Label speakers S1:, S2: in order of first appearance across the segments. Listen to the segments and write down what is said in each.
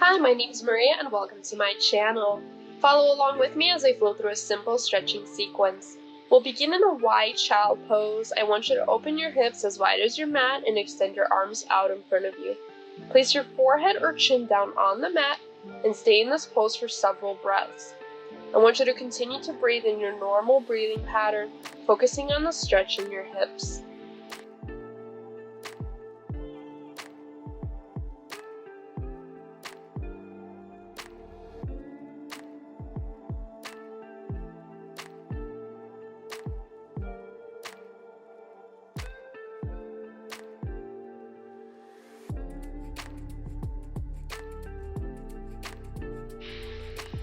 S1: Hi, my name is Maria and welcome to my channel. Follow along with me as I flow through a simple stretching sequence. We'll begin in a wide child pose. I want you to open your hips as wide as your mat and extend your arms out in front of you. Place your forehead or chin down on the mat and stay in this pose for several breaths. I want you to continue to breathe in your normal breathing pattern, focusing on the stretch in your hips.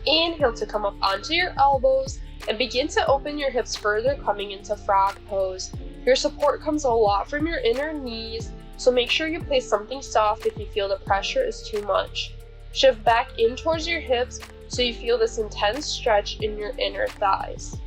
S1: Inhale to come up onto your elbows and begin to open your hips further, coming into frog pose. Your support comes a lot from your inner knees, so make sure you place something soft if you feel the pressure is too much. Shift back in towards your hips so you feel this intense stretch in your inner thighs.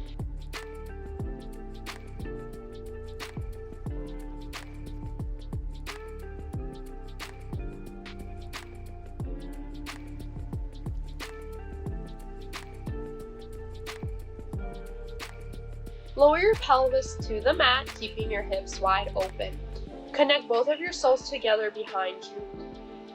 S1: Lower your pelvis to the mat, keeping your hips wide open. Connect both of your soles together behind you.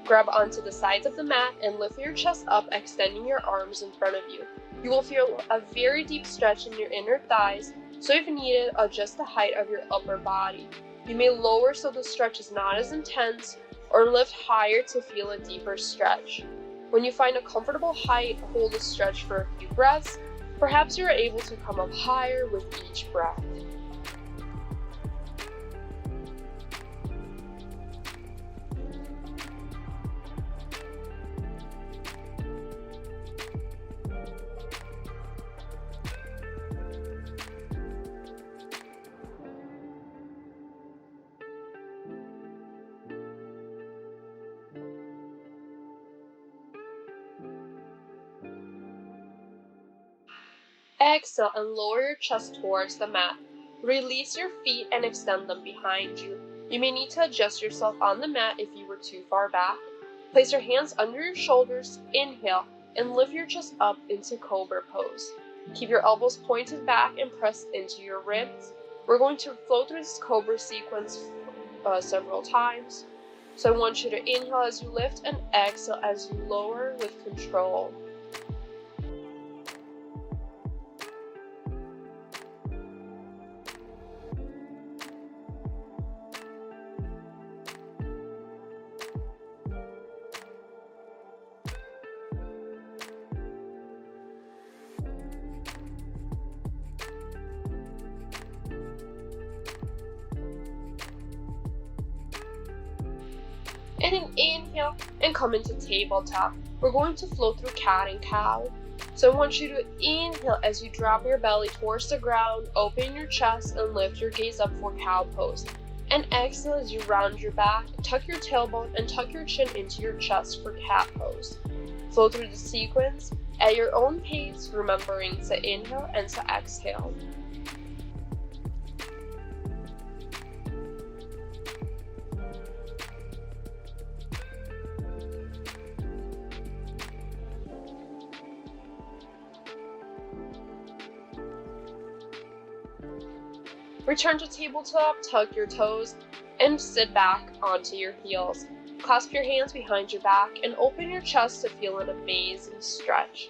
S1: Grab onto the sides of the mat and lift your chest up, extending your arms in front of you. You will feel a very deep stretch in your inner thighs, so if needed, adjust the height of your upper body. You may lower so the stretch is not as intense, or lift higher to feel a deeper stretch. When you find a comfortable height, hold the stretch for a few breaths. Perhaps you are able to come up higher with each breath. Exhale and lower your chest towards the mat. Release your feet and extend them behind you. You may need to adjust yourself on the mat if you were too far back. Place your hands under your shoulders, inhale, and lift your chest up into cobra pose. Keep your elbows pointed back and pressed into your ribs. We're going to flow through this cobra sequence several times. So I want you to inhale as you lift and exhale as you lower with control. And an inhale and come into tabletop. We're going to flow through cat and cow. So I want you to inhale as you drop your belly towards the ground, open your chest and lift your gaze up for cow pose. And exhale as you round your back, tuck your tailbone and tuck your chin into your chest for cat pose. Flow through the sequence at your own pace, remembering to inhale and to exhale. Return to tabletop, tuck your toes, and sit back onto your heels. Clasp your hands behind your back and open your chest to feel an amazing stretch.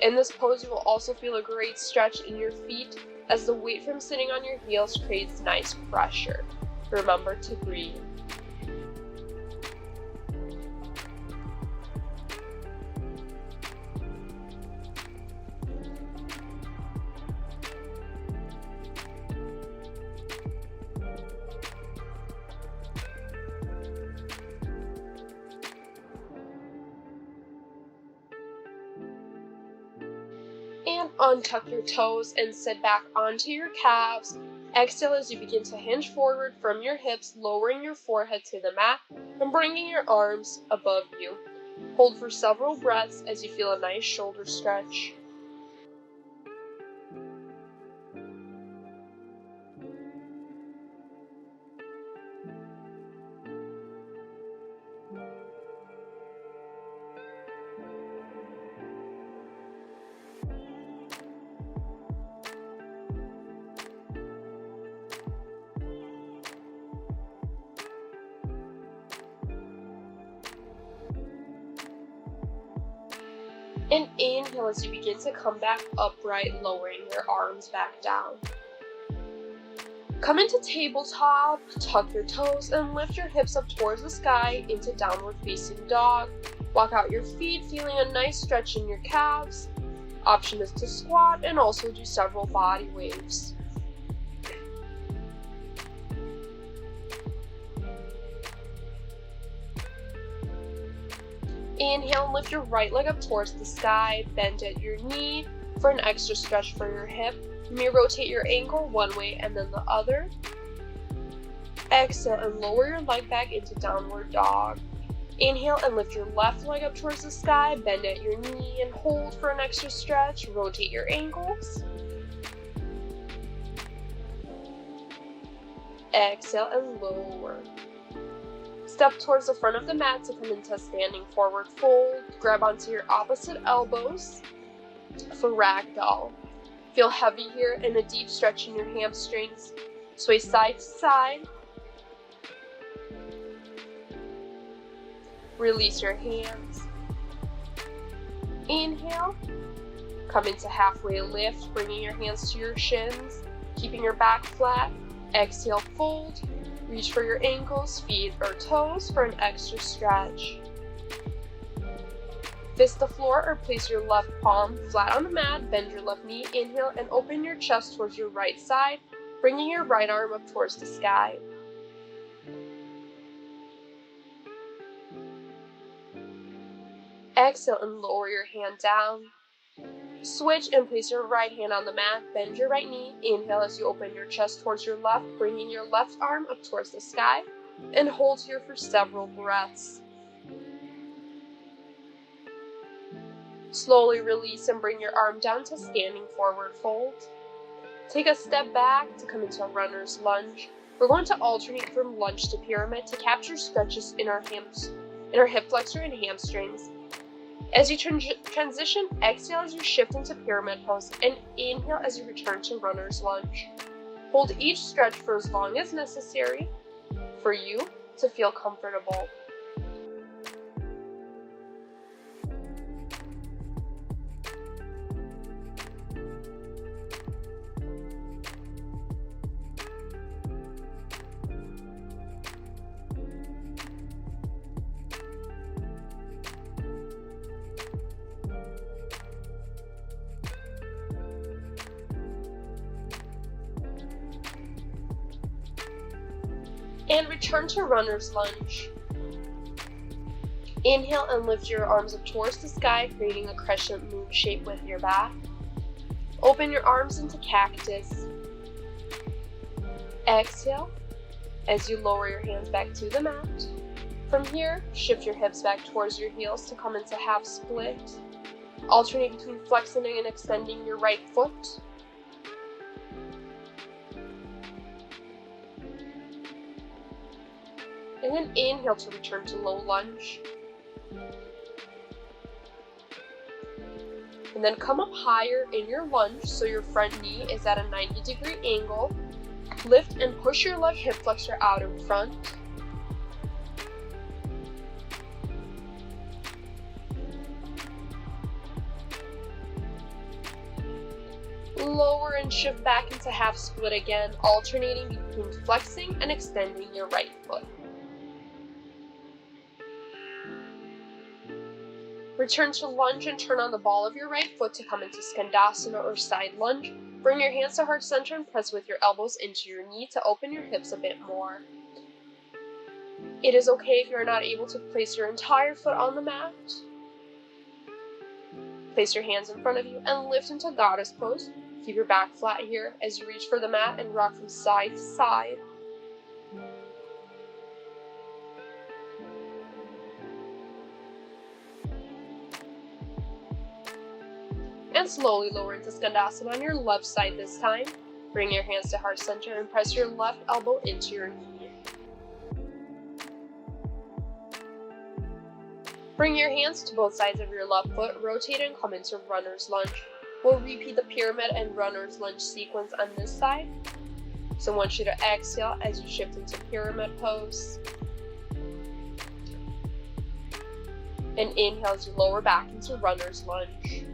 S1: In this pose, you will also feel a great stretch in your feet as the weight from sitting on your heels creates nice pressure. Remember to breathe. And untuck your toes and sit back onto your calves. Exhale as you begin to hinge forward from your hips, lowering your forehead to the mat and bringing your arms above you. Hold for several breaths as you feel a nice shoulder stretch. And inhale as you begin to come back upright, lowering your arms back down. Come into tabletop, tuck your toes, and lift your hips up towards the sky into downward facing dog. Walk out your feet, feeling a nice stretch in your calves. Option is to squat and also do several body waves. Inhale and lift your right leg up towards the sky, bend at your knee for an extra stretch for your hip. You may rotate your ankle one way and then the other. Exhale and lower your leg back into downward dog. Inhale and lift your left leg up towards the sky, bend at your knee and hold for an extra stretch. Rotate your ankles. Exhale and lower. Step towards the front of the mat to come into standing forward fold. Grab onto your opposite elbows for ragdoll. Feel heavy here and a deep stretch in your hamstrings. Sway side to side. Release your hands. Inhale. Come into halfway lift, bringing your hands to your shins, keeping your back flat. Exhale, fold. Reach for your ankles, feet, or toes for an extra stretch. Fist the floor or place your left palm flat on the mat. Bend your left knee. Inhale and open your chest towards your right side, bringing your right arm up towards the sky. Exhale and lower your hand down. Switch and place your right hand on the mat. Bend your right knee. Inhale as you open your chest towards your left, bringing your left arm up towards the sky. And hold here for several breaths. Slowly release and bring your arm down to standing forward fold. Take a step back to come into a runner's lunge. We're going to alternate from lunge to pyramid to capture stretches in our hip flexor and hamstrings. As you transition, exhale as you shift into pyramid pose and inhale as you return to runner's lunge. Hold each stretch for as long as necessary for you to feel comfortable. And return to runner's lunge. Inhale and lift your arms up towards the sky, creating a crescent moon shape with your back. Open your arms into cactus. Exhale as you lower your hands back to the mat. From here, shift your hips back towards your heels to come into half split. Alternate between flexing and extending your right foot. And then inhale to return to low lunge. And then come up higher in your lunge so your front knee is at a 90-degree angle. Lift and push your left hip flexor out in front. Lower and shift back into half split again, alternating between flexing and extending your right foot. Return to lunge and turn on the ball of your right foot to come into Skandasana or side lunge. Bring your hands to heart center and press with your elbows into your knee to open your hips a bit more. It is okay if you're not able to place your entire foot on the mat. Place your hands in front of you and lift into goddess pose. Keep your back flat here as you reach for the mat and rock from side to side. And slowly lower into Skandasana on your left side this time. Bring your hands to heart center and press your left elbow into your knee. Bring your hands to both sides of your left foot, rotate and come into runner's lunge. We'll repeat the pyramid and runner's lunge sequence on this side. So I want you to exhale as you shift into pyramid pose. And inhale as you lower back into runner's lunge.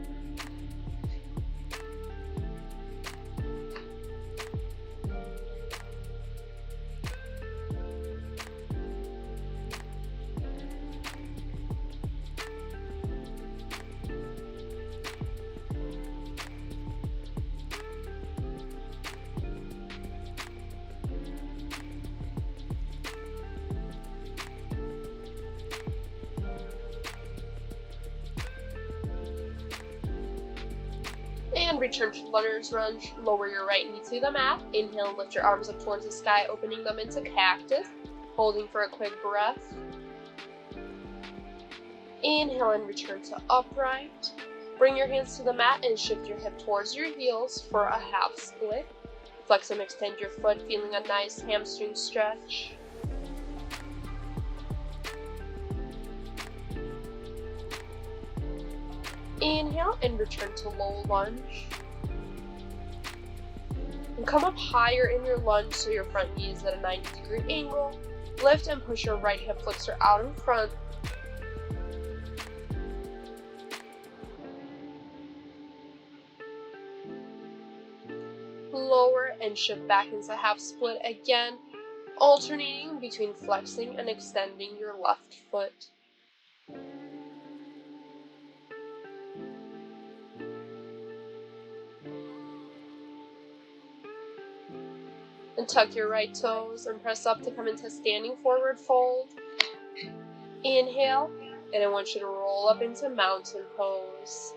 S1: And return to runner's lunge. Lower your right knee to the mat. Inhale and lift your arms up towards the sky, opening them into cactus. Holding for a quick breath. Inhale and return to upright. Bring your hands to the mat and shift your hip towards your heels for a half split. Flex and extend your foot, feeling a nice hamstring stretch. Inhale and return to low lunge. And come up higher in your lunge so your front knee is at a 90-degree angle. Lift and push your right hip flexor out in front. Lower and shift back into half split again, alternating between flexing and extending your left foot. And tuck your right toes and press up to come into standing forward fold. Inhale, and I want you to roll up into mountain pose.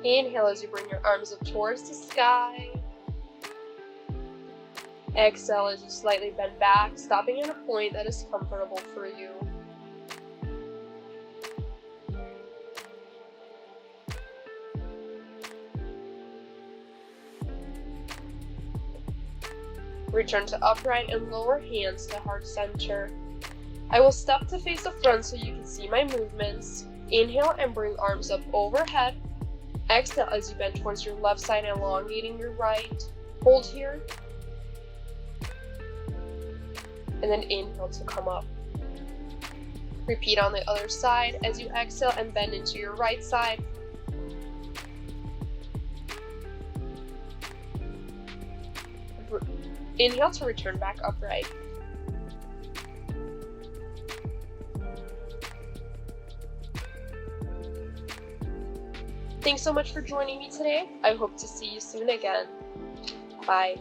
S1: Inhale as you bring your arms up towards the sky. Exhale as you slightly bend back, stopping at a point that is comfortable for you. Return to upright and lower hands to heart center. I will step to face the front so you can see my movements. Inhale and bring arms up overhead. Exhale as you bend towards your left side, elongating your right. Hold here. And then inhale to come up. Repeat on the other side as you exhale and bend into your right side. Inhale to return back upright. Thanks so much for joining me today. I hope to see you soon again. Bye.